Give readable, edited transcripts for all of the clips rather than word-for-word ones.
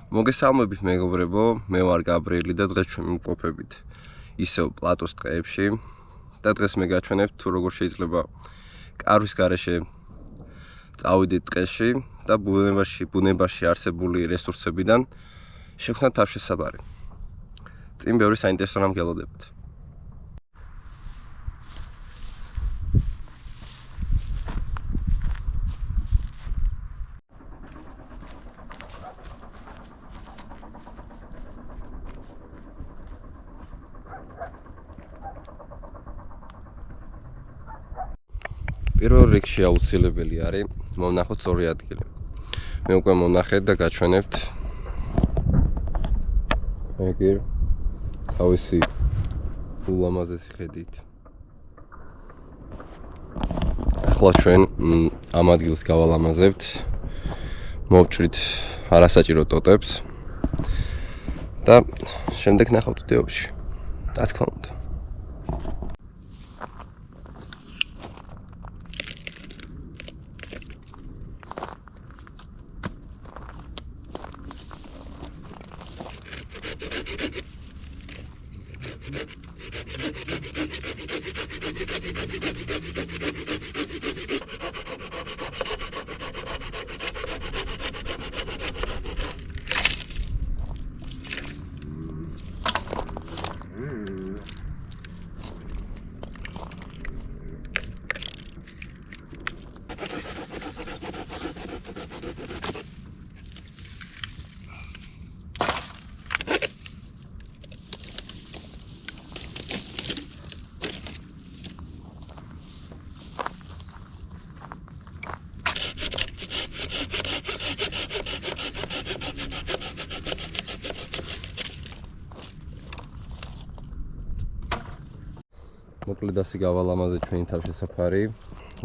მოგესალმებით მეგობრებო, მე ვარ გაბრიელი და დღეს ჩვენ ვიმყოფებით ისევ პლატოს ტყეებში და დღეს მე გაჩვენებთ თუ როგორ შეიძლება კარვის გარეშე წავიდეთ ტყეში და ბუნებაში არსებული რესურსებიდან შევქმნათ თავშესაბარი. წინ ბევრი საინტერესო რამ გელოდებათ. პირველ რიგში აუცილებელი არის მოვნახოთ ორი ადგილი. მე უკვე მონახეთ და გაჩვენებთ ეგ თავისი ულამაზესი ხედით. ახლა ჩვენ ამ ადგილს გავალამაზებთ, მოვჭრით არასაჭირო ტოტებს და შემდეგ ნახავთ ვიდეოში. რა თქმა უნდა. მოკლედ ასე გავალამაზეთ ჩვენი თავშესაფარი.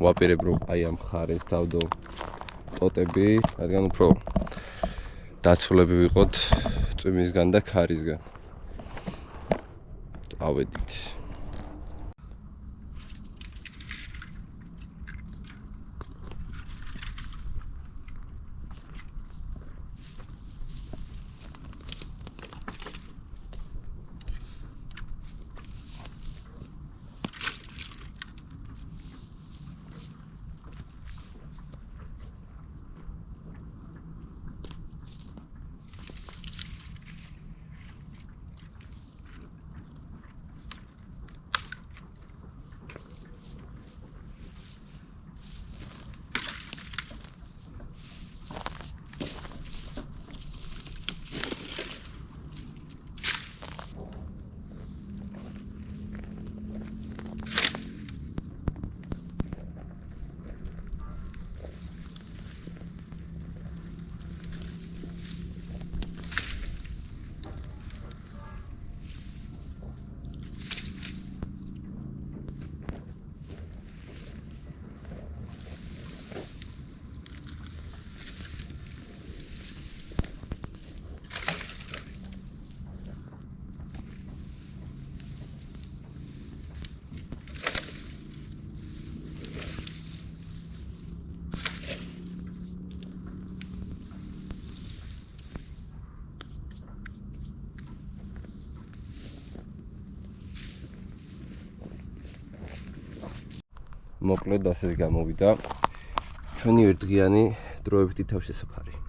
ვაპირებ რომ აი ამ ხარეს დავდო ტოტები, რადგან უფრო დაცულები ვიყოთ წვიმისგან და ქარისგან. წავედით. მოკლედ ასე გამოვიდა ჩვენი ერთდღიანი დროებითი თავშესაფარი.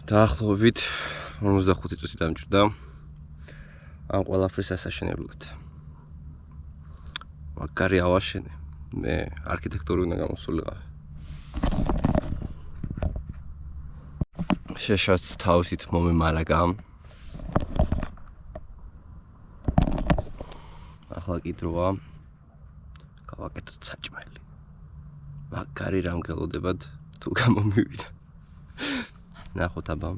დაახლოებით 45 წუთი დამჭირდა ამ ყველაფრის ასაშენებლად. მაგარი ავაშენე, მე არქიტექტორი უნდა გამოსულიყავი. შეშაც თავისით მომემარაგა. ახლა კი დროა გავაკეთოთ საჭმელი. მაგარი რამ გელოდებათ თუ გამომივიდა. ნახოთ აბა.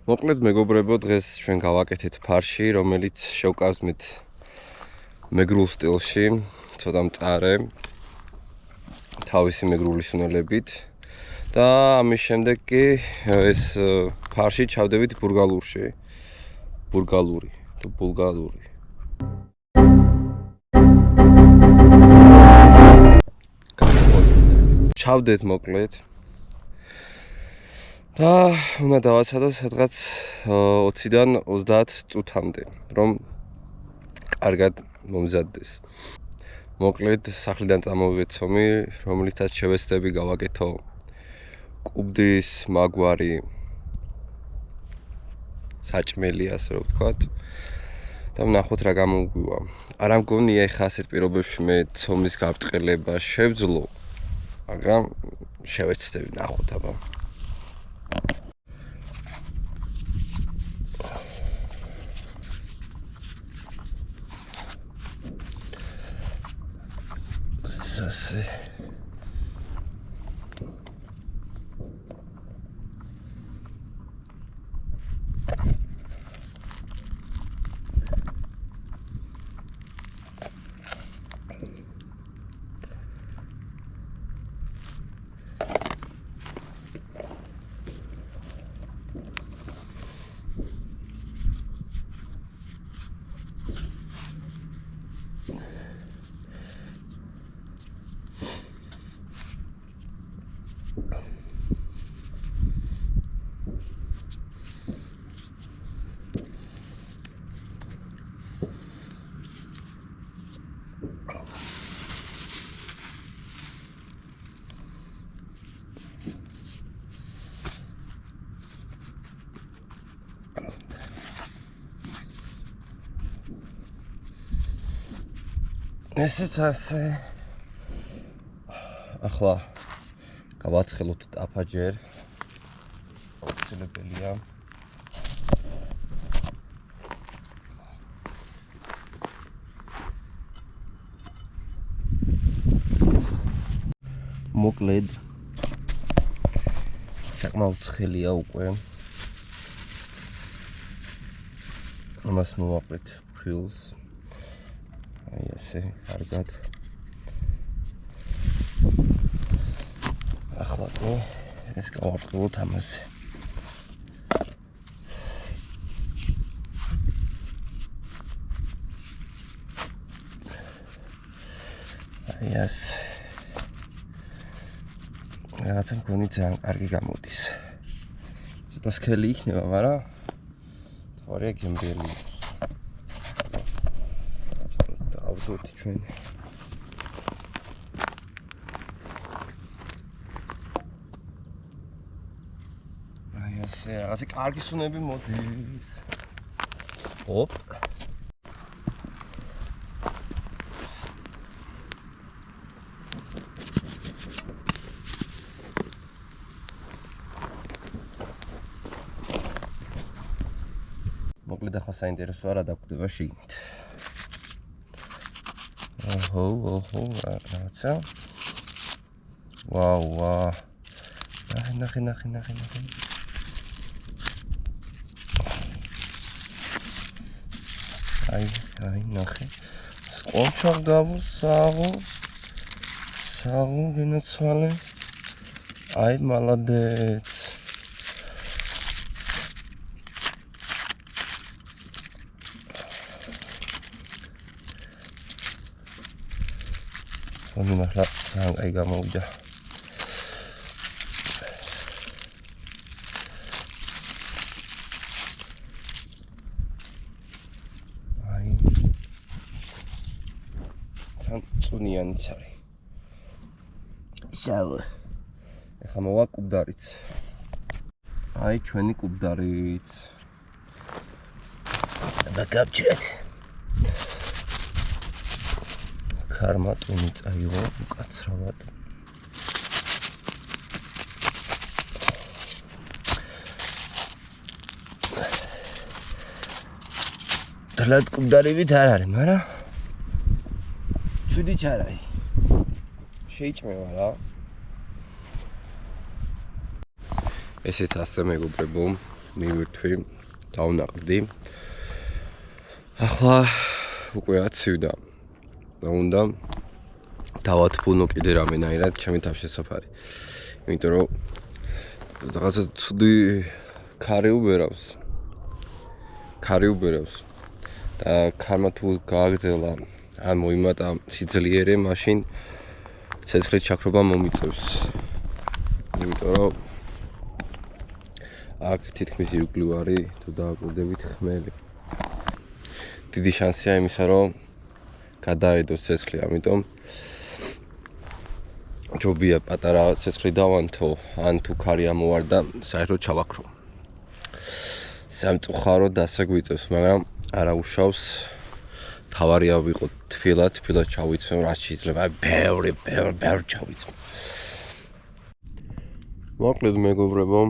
მოკლედ მეგობრებო, დღეს ჩვენ გავაკეთეთ ფარში, რომელიც შევკავსმით მეგრულ სტილში, ცოტა მწარე, თავისი მეგრული სუნელებით და ამის შემდეგ კი ეს ფარში ჩავდებით ბულგალურში. ბულგალური. ჩავდეთ მოკლედ. და უნდა დავაცადო სადღაც 20-დან 30 წუთამდე, რომ კარგად მომზადდეს. მოკლედ სახლიდან წამოვიდეთ ცომი, რომლითაც შევეცდები გავაკეთო კუბდის მაგვარი საჭმელი, ასე რომ ვთქვათ. და ვნახოთ რა გამოგვივა. არ მგონია ეხა ასეთ პირობებში მე ცომის გაბრტყელება შევძლო, მაგრამ შევეცდები, ნახოთ აბა. Zase. ესეც ასე. ახლა გავაცხელოთ ტაფაჯერ. აუცილებელია. მოკლედ საკმაოდ ცხელია უკვე. ამას მოვაყრით ფილს. აი ესე, კარგად. ახლა კი ეს გავარტყევოთ ამაზე. აი ეს. რაღაცა მგონი ძალიან კარგი გამოდის. ცოტა სქელი იქნება, მაგრამ თორე გემრიელი. ავდოთ ჩვენ. აი ესე, რაღაცა კარგი სუნები მოდის. ოპ. მოკლედ ახლა საინტერესოა რა დაგვდება შიგნით. ოჰო, რაღაცა. ვაუ. ნახე. აი, ნახე. სკონჩარ გავუსაღო. გენაცვალე. აი, მალადეც. Oni ma sang ai gamowda. Ai. Თან წუნიანიც არის. შავ. ეხლა მოვა კუბდარიც. აი ჩვენი კუბდარიც. დაგაბჭირეთ. Karmatuni წაიღო უკაცრავად. დალად კუბდარივით არ არის, მაგრამ ცუდი ჩარაი. შეიჭმევა რა. ესეც ასე მეგობრებო, მივირთვი, დავნაყდი. ახლა უკვე აცივდა. და უნდა დავათბუნო კიდე რამენაირად ჩემი თავშესაფარი. იმიტომ რომ რაღაცა ცუდი ქარი უბერავს. და ქარმა თუ გააგზელა, ან მოიმატა სიძლიერე, მაშინ ცეცხლის ჩაქრობა მომიწევს. იმიტომ რომ აქ თითქმის ირგვლივ არის თუ დააკვირდებით ხმელი. დიდი შანსია იმისა, რომ გადაედოს ცეცხლი, ამიტომ ჯობია პატარა ცეცხლი დავანთო, ან თუ ქარი ამოვარდა, საერთოდ ჩავაქრო. სამწუხაროდ დასაგვიწევს, მაგრამ არა უშავს. თავარია ვიყო თბილად ჩავიცვენ, რაც შეიძლება, ბევრი ჩავიცვენ. მოკლედ მეგობრებო,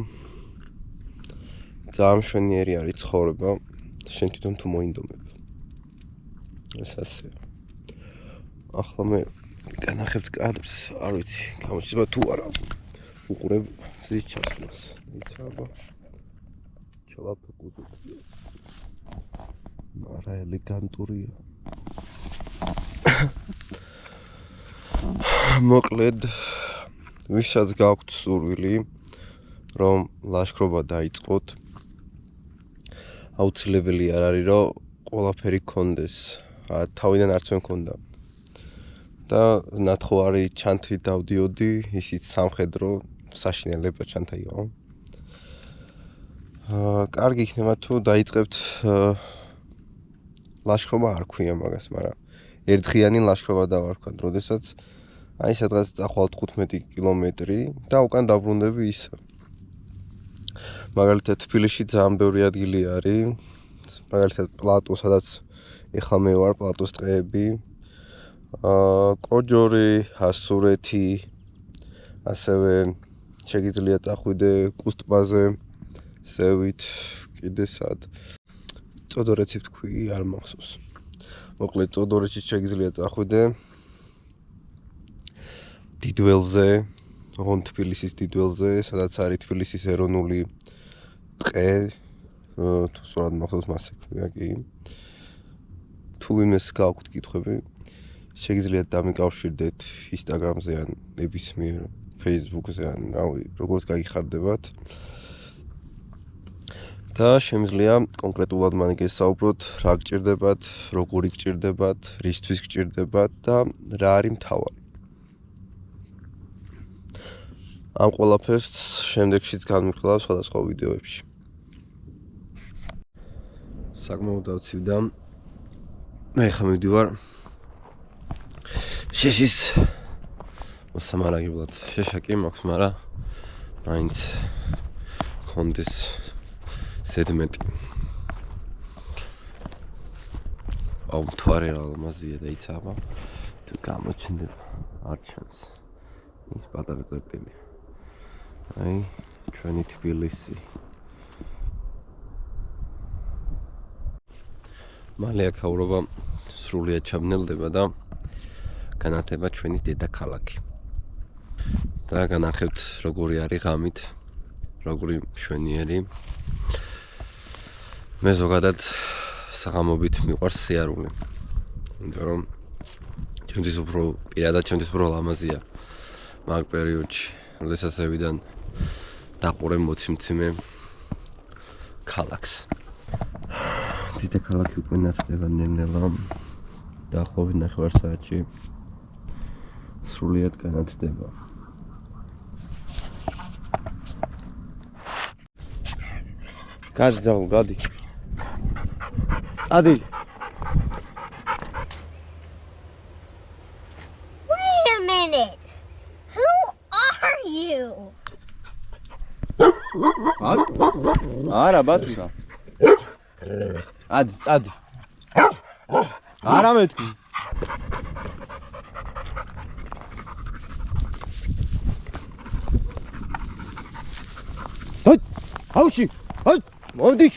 ძალიან მშვენიერი არის ცხოვრება, შენ თვითონ თუ მოინდომებ. ეს ასე. ახლა მე განახებთ კადრს, არ ვიცი, გამოჩნდება თუ არა. უყურებ ზის ჩასვლას. იცაბა. ჩავაფიქრე. არა ელეგანტურია. მოკლედ, ვისაც გაქვთ სურვილი, რომ ლაშქრობა დაიწყოთ, აუცილებელი არ არის, რომ ყველაფერი გქონდეს. თავიდან არც მე მქონდა. და ნათხოვარი ჩანთრით დავდიოდი, ისიც სამხედრო საშინელება ჩანთა იყო. კარგი იქნება თუ დაიწყებთ ლაშქრობა არ ქვია მაგას, მაგრამ ერთდღიანი ლაშქრობა დავარქვათ, როდესაც აი სადღაც წახვალ 15 კილომეტრი და უკან დაბრუნდები ისე. მაგალითად თბილისში ძალიან ბევრი ადგილი არის, მაგალითად პლატო, სადაც ეხლა მე ვარ, პლატოს ტყეები, კოჯორი, ასურეთი, ასევე შეგიძლია წახვიდე კუსტბაზე, სევით, კიდე სად. წოდორეთი თქვი, არ მახსოვს. მოკლედ წოდორეთში შეგიძლია წახვიდე დიდველზე, ოღონ თბილისის დიდველზე, სადაც არის თბილისის ეროვნული ტყე, თუ სწორად მახსოვს მასე ქვია კი. თუ ვინმეს გაქვთ კითხვები, შეგიძლიათ დამიკავშირდეთ Instagram-ზე ან ნებისმიერ Facebook-ზე ან რავი, როგორც გაგიხარდებათ. და შემიძლია კონკრეტულად მან გესაუბროთ, რა გჭირდებათ, როგორი გჭირდებათ, რისთვის გჭირდებათ და რა არის მთავარი. ამ ყველაფერს შემდეგშიც განვიხილავ სხვადასხვა ვიდეოებში. საკმაოდ დავცივდა. ახლა მივდივარ შეშის მოსამარაგებლად. შეშა კი მაქვს, მაგრამ მაინც კონდეს სედმეტი. მთვარე რა ლამაზია და იცაბა, თუ გამოჩნდება, არ ჩანს. ის პატარა წერტილი. აი, ჩვენი თბილისი. მალე აქაურობა სრულიად ჩაბნელდება და განათება ჩვენი დედაქალაქი. და განახებთ როგორი არის ღამით, როგორი მშვენიერი. მე ზოგადად საღამობით მიყვარს სიარული. იმიტომ რომ ჩემთვის უფრო პირადად ჩემთვის უფრო ლამაზია მაგ პერიოდში, როდესაც ზევიდან დაყურე მოციმციმე ქალაქს. დედაქალაქი უკვე ნაცდება ნელ-ნელა, დაახლოებით 9 საათში სრულიად განათდება. გადი ძაღლ, გადი. ადი. Wait a minute. Who are you? არა ბატონო. ადი. არა მეთქი. ჰაი! აუში! ჰაი! მოდი!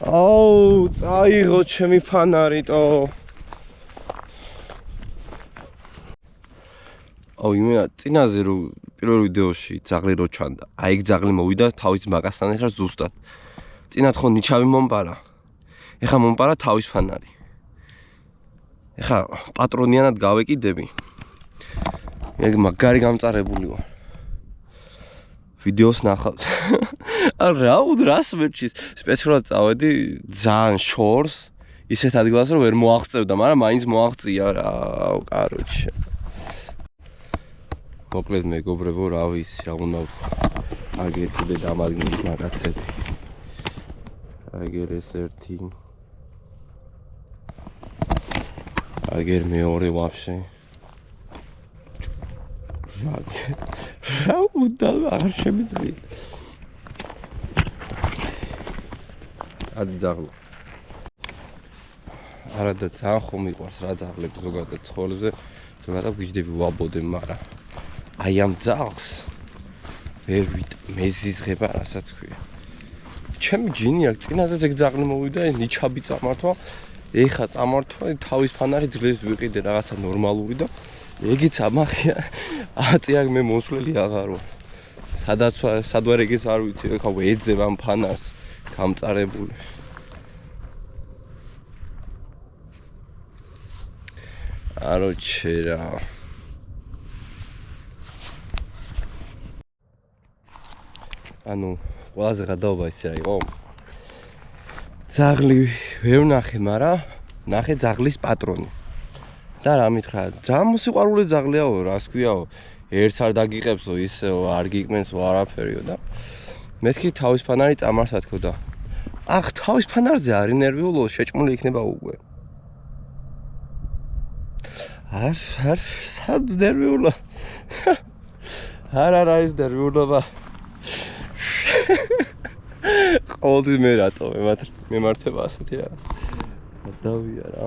აუ, წაიღო ჩემი ფანარიტო. აუ, იმენა წინაზე რომ პირველ ვიდეოში ძაღლი რო ჩანდა. აი ეგ ძაღლი მოვიდა თავის მაგასთან ერთად ზუსტად. წინათ ხო ნიჩავი მომპარა. ეხა მომპარა თავის ფანარი. ეხა პატრონიანად გავეკიდები. ეგ მაგარი გამწარებული ვარ. ვიდეოს ნახავთ. რა რას მერჩის? სპეციალურად წავედი ძალიან შორს ისეთ ადგილას რომ ვერ მოაღწევდა, მაგრამ მაინც მოაღწია რა, კაროჩე. მოკლედ მეგობრებო, რა ვიცი, რა უნდა ვთქვა. აგეთიდე დამადგმის მაგაცები. აგერ ეს ერთი. აგერ მეორე ვაფშე. რა უნდა აღარ შემიძლია. ადი ძაღლი. არა და ძალიან ხომ მიყვარს რა ძაღლები ზოგადად ცხოველებზე, ზოგადად ვიждები ვაბოდე, მაგრამ აი ამ ძაღლს ვერ მეზიზღება რასაც ქვია. ჩემი ჯინი აქ წინაზე ეგ ძაღლი მოვიდა, ნიჩაბი წამართვა, ეხა წამართვა, თავის ფანარი ძლეს ვიყიდე რაღაცა ნორმალური და ეგიც ამახია. აწი აქ მე მოსვლელი აღარ ვარ. სად ვარ ეგეც არ ვიცი, ეხა ვეძებ ამ ფანარს გამწარებული. აროჩე რა. ანუ ყველაზე გადაობა ისე იყო. ძაღლი ვერ ნახე, მაგრამ ნახე ძაღლის პატრონი. და რა მითხრა, ძალიან მოსიყვარული ძაღლიაო, რას ქვიაო, ერთს არ დაგიყებსო, ისეო, არ გიკმენსო არაფერიო და მეთქი თავის ფანარი წამარს ათქო და ახ თავის ფანარზე არის ნერვიულო, შეჭმული იქნება უკვე. არ სად ნერვიულა? არა ის ნერვიულობა. ყოველთვის მე რატო მემართება ასეთი რაღაც. დავია რა.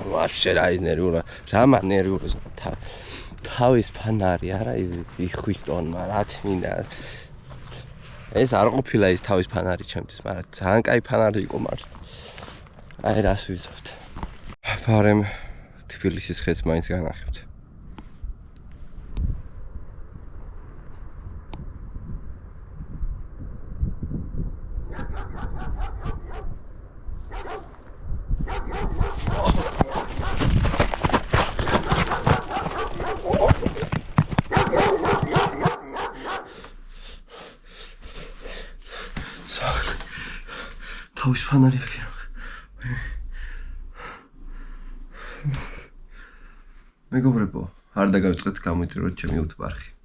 ვაფშე რა ის ნერვიულა, რამა ნერვიულა თავის ფანარი არა ის იხვისტონმა რა თმინდა. ეს არ ყოფილა ის თავის ფანარი ჩემთვის, მაგრამ ძალიან კაი ფანარი იყო მართლა. აი რას ვიზავთ. ფარემ თბილისის ხეთს მაინც განახებთ. თავის ფანარი აქ. მეგობრებო, არ დაგავიწყეთ გამოიწვიოთ ჩემი უთბარხი.